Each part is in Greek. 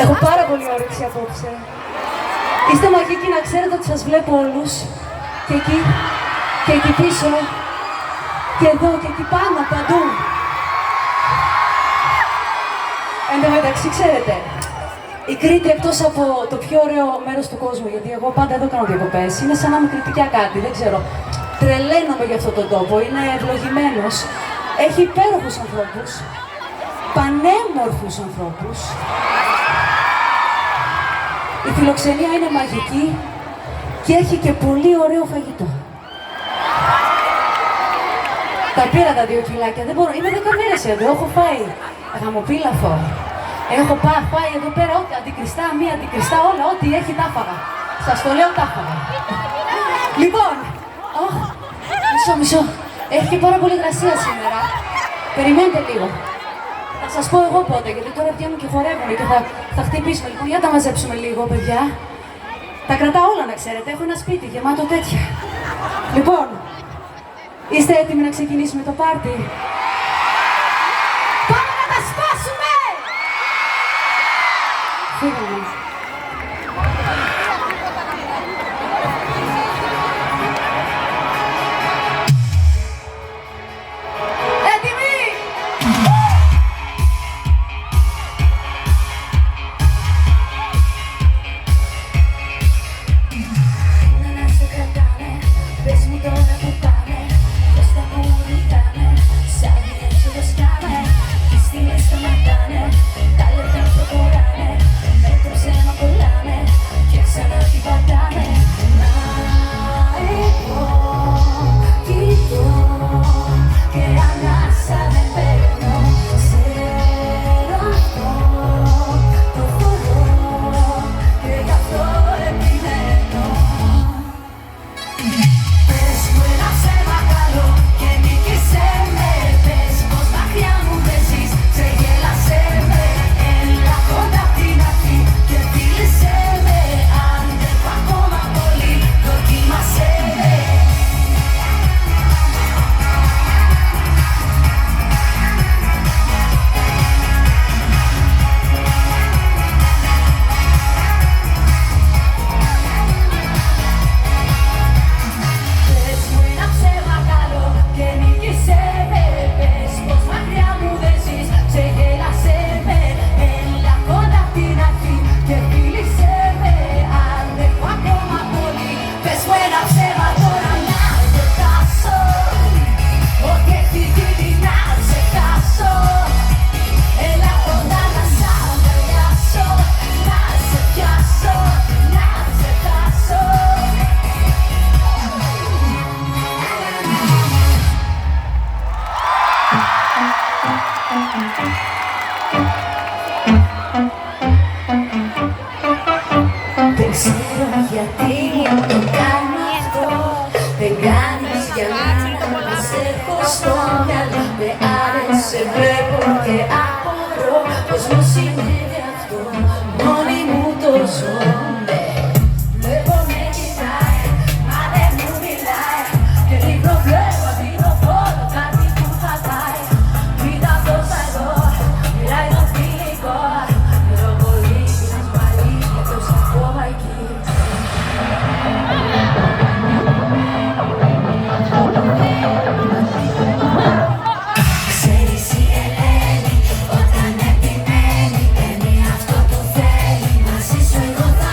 Έχω πάρα πολύ όρεξη απόψε. Είστε μαγικοί, να ξέρετε ότι σας βλέπω όλους. Και εκεί πίσω. Και εδώ και εκεί πάνω, παντού. Εν τω μεταξύ, ξέρετε, η Κρήτη, εκτός από το πιο ωραίο μέρος του κόσμου, γιατί εγώ πάντα εδώ κάνω διακοπές, είναι σαν να είμαι κριτικιά κάτι, δεν ξέρω. Τρελαίνομαι για αυτόν τον τόπο, είναι ευλογημένος. Έχει υπέροχους ανθρώπους, πανέμορφους ανθρώπους. Η φιλοξενία είναι μαγική και έχει και πολύ ωραίο φαγητό. Τα πήρα τα 2 κιλάκια, δεν μπορώ, είμαι 10 μέρες εδώ, έχω φάει γαμοπίλαφο. Έχω φάει εδώ πέρα ό,τι αντικριστά, μία αντικριστά, όλα, ό,τι έχει τα φάγα. Σας το λέω, τα φάγα. Λοιπόν, μισό. Έχει και πάρα πολύ υγρασία σήμερα. Περιμένετε λίγο. Θα σας πω εγώ πότε, γιατί τώρα βγαίνουν και χορεύουν και θα χτυπήσουμε. Λοιπόν, για τα μαζέψουμε λίγο, παιδιά. Τα κρατάω όλα, να ξέρετε. Έχω ένα σπίτι γεμάτο τέτοια. Λοιπόν, είστε έτοιμοι να ξεκινήσουμε το πάρτι? Πάμε να τα σπάσουμε! Φύγαμε. Δεν ξέρω γιατί μου το κάνω αυτό. Δεν κάνεις για μένα, μα σε έχω στο μυαλό. Με άρεσε, βλέπω και απορώ πως μου συνέβη αυτό. Μόνη μου το ζω. Βλέπω με κοιτάει, μα δεν μου μιλάει. Και δείχνω βλέπω, δείχνω φώτο, κάτι που θα πάει. Κοίτα τόσα εδώ, μιλάει το φιλικό. Λέω πολύ, πίνας πάλι, και το ακόμα εκεί. Ξέρεις η Ελένη, όταν επιμένει, παίρνει αυτό που θέλει. Μαζί σου εγώ θα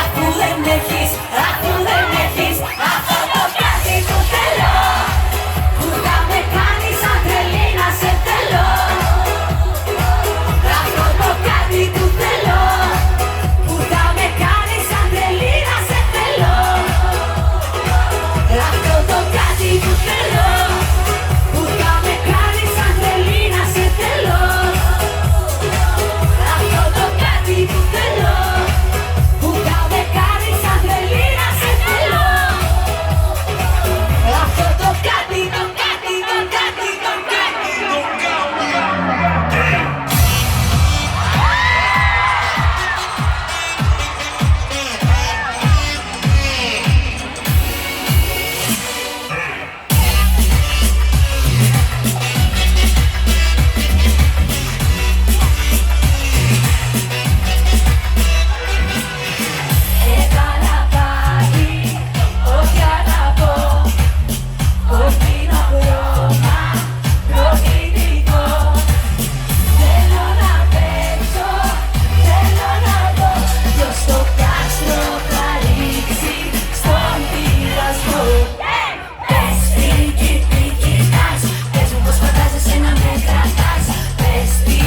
Αφού δεν έχεις, αφού δεν έχεις αυτό το κάτι που θέλω, που θα με κάνει σαν τρελή να σε θέλω. Αυτό το κάτι που θέλω, που θα με κάνει σαν τρελή να σε θέλω. Αυτό το κάτι που θέλω, που θα με κάνει σαν τρελή να σε θέλω. Αυτό το κάτι που θέλω, που θα με κάνει σαν τρελή να σε θέλω. Αυτό το κάτι, το κάτι, το κάτι, το κάτι, το κάτι. Έκανα πάλι ό,τι αγαπώ, κόκκινο χρώμα, προκλητικό. Θέλω να παίξω, θέλω να δω ποιος το κάστρο θα ρίξει στον πειρασμό. Πες τι κοιτάς, πες μου πως φαντάζεσαι να με κρατάς. Πες τι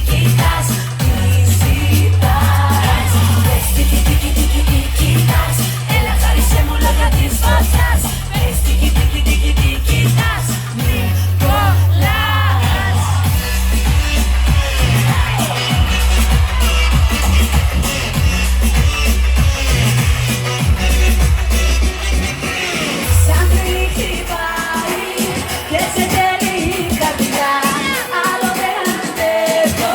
κοιτάς, τι ζητάς. Πες τι κοιτάς, έλα χάρισέ μου λόγια της φωτιάς. Πες τι κοιτάς, μη κολλάς. Σαν τρελή χτυπάει και σε θέλει η καρδιά, άλλο δεν αντέχω.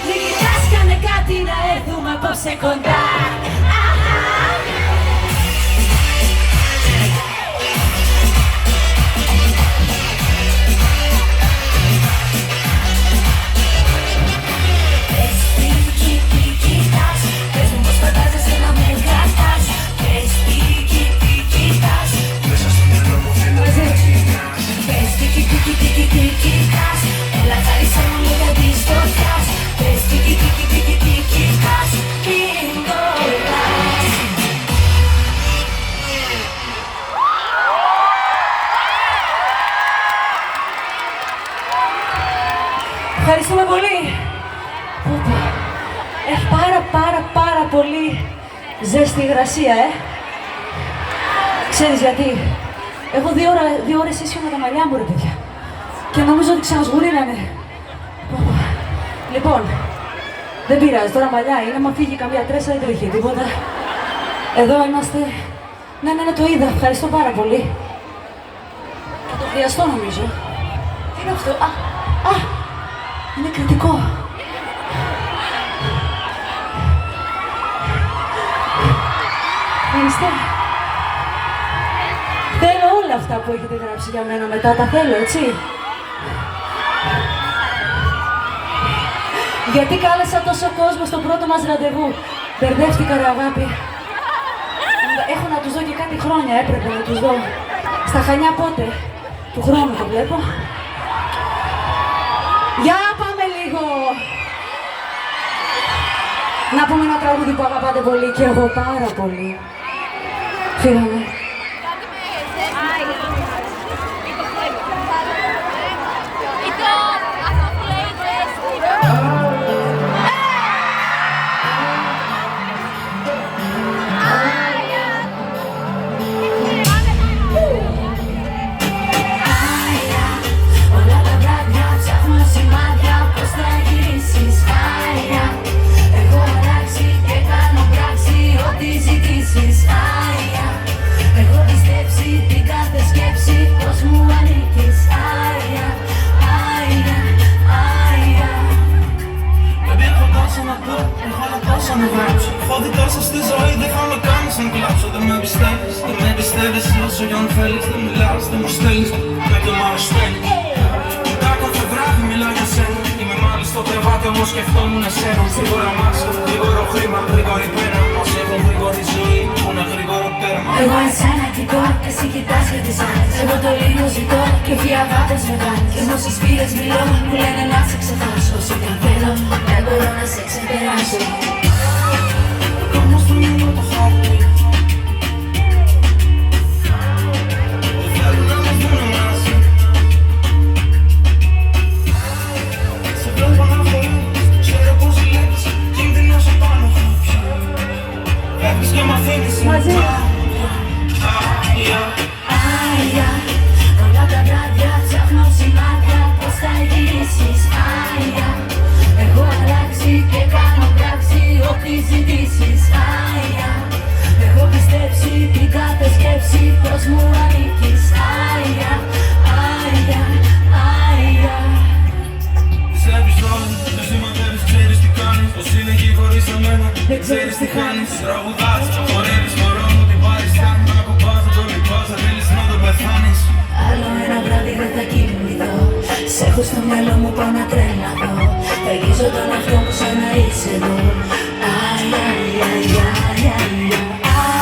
Μη κοιτάς, κάνε κάτι να έρθουμε απόψε κοντά. Πες τι κοιτάς, πες μου πως φαντάζεσαι να με κρατάς. Πες τι κοιτάς, Μέσα στο μυαλό μου θέλω να γυρνάς. πες τι κοιτάς, έλα χάρισέ μου λόγια της φωτιάς. Πες τι κοιτάς, μην κολλάς. Ευχαριστούμε πολύ. Έχει πάρα πολύ ζέστη υγρασία, Ξέρεις γιατί? Έχω 2 ώρες ίσιο με τα μαλλιά μου, ρε παιδιά. Και νομίζω ότι ξανασγουρίνανε. Λοιπόν, δεν πειράζει, τώρα μαλλιά είναι, μα φύγει καμία τρέσα, δεν τρέχει τίποτα. Εδώ είμαστε. Ναι, το είδα, ευχαριστώ πάρα πολύ. Θα το χρειαστώ νομίζω. Τι είναι αυτό? Είναι κριτικό. Ευχαριστώ. Θέλω όλα αυτά που έχετε γράψει για μένα μετά, τα θέλω, έτσι. Γιατί κάλεσα τόσο κόσμο στο πρώτο μας ραντεβού. Μπερδεύτηκα, ρε αγάπη. Έχω να τους δω και κάτι χρόνια, έπρεπε να τους δω. Στα Χανιά πότε? Του χρόνου το βλέπω. Για πάμε λίγο. Να πούμε ένα τραγούδι που αγαπάτε πολύ και εγώ πάρα πολύ. Φύγαμε. Έχω δει τόσα στη ζωή, δεν θέλω καν να κλάψω. Δεν με πιστεύεις όσο κι αν θέλεις. Δεν μιλάς, δεν μου στέλνεις, με το μ' αρρωσταίνεις. Κοιτά κάθε βράδυ, μιλάω για σένα. Είμαι μάλιστα στο κρεβάτι, όμως σκεφτόμουν εσένα. Γρήγορα μάσκα, γρήγορο χρήμα, γρήγορη πένα. Όσοι έχουν γρήγορη ζωή, έχουν γρήγορο τέρμα. Εγώ εσένα κοιτώ, εσύ κοιτάς και τις άλλες. Εγώ το ίδιο ζητώ και φιαβάτες μεγάλες. Και με όσες φίλες μιλώ μου λένε να σε ξεχάσω. Όσο κι αν θέλω δεν μπορώ να σε ξεπεράσω. Κάνω στο μυαλό το χάρτη. Δεν θέλω να μας δούνε μαζί. Σε βλέπω να χωρίζεις, ξέρω πως ζηλεύεις. Κινδυνεύω πάνω χάπια. Φεύγεις και μ' αφήνεις μαζί. Άια, όλα τα βράδια ψάχνω σημάδια πως θα γυρίσεις. Άια, έχω αλλάξει και κάνω πράξη ό,τι ζητήσεις. Άια, έχω πιστέψει την κάθε σκέψη πως μου ανήκεις. Άια, άια, άια. Πιστεύεις τώρα, δεν σημαδεύεις, ξέρεις τι κάνεις. Πως είναι εκεί χωρίς εμένα, δεν ξέρεις τι χάνεις. Τραγουδάς, χορεύεις, μωρό μου την πάρεις. Κάνει να κουμπάς, να το λυπάς, αν θέλεις να το πεθάνεις. Άλλο ένα βράδυ δεν θα κοιμηθώ. Σ' έχω στο μυαλό μου πάω να τρελαθώ. Θα ελπίζω τον εαυτό μου σαν να είσαι εδώ. Άια, άια, άια, άια,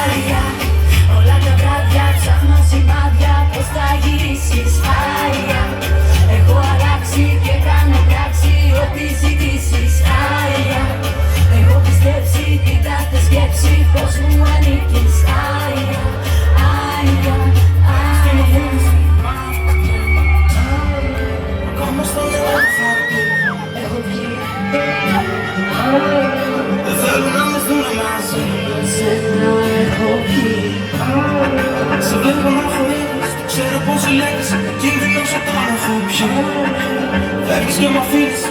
άια. Όλα τα βράδια ψάχνω σημάδια πως θα γυρίσεις. Άια, έχω αλλάξει και κάνω πράξη ό,τι ζητήσεις. Άια, έχω πιστέψει την κάθε σκέψη πως μου ανήκεις. Άια, άια, άια. Κάνω στο μυαλό το χάρτη. Έχω βγει, Δεν θέλουν να μας δούνε μαζί. σένα έχω βγει. Σε βλέπω να χορεύεις, ξέρω πως ζηλεύεις. Κινδυνεύω όταν έχω πιει. Φεύγεις και μ' αφήνεις.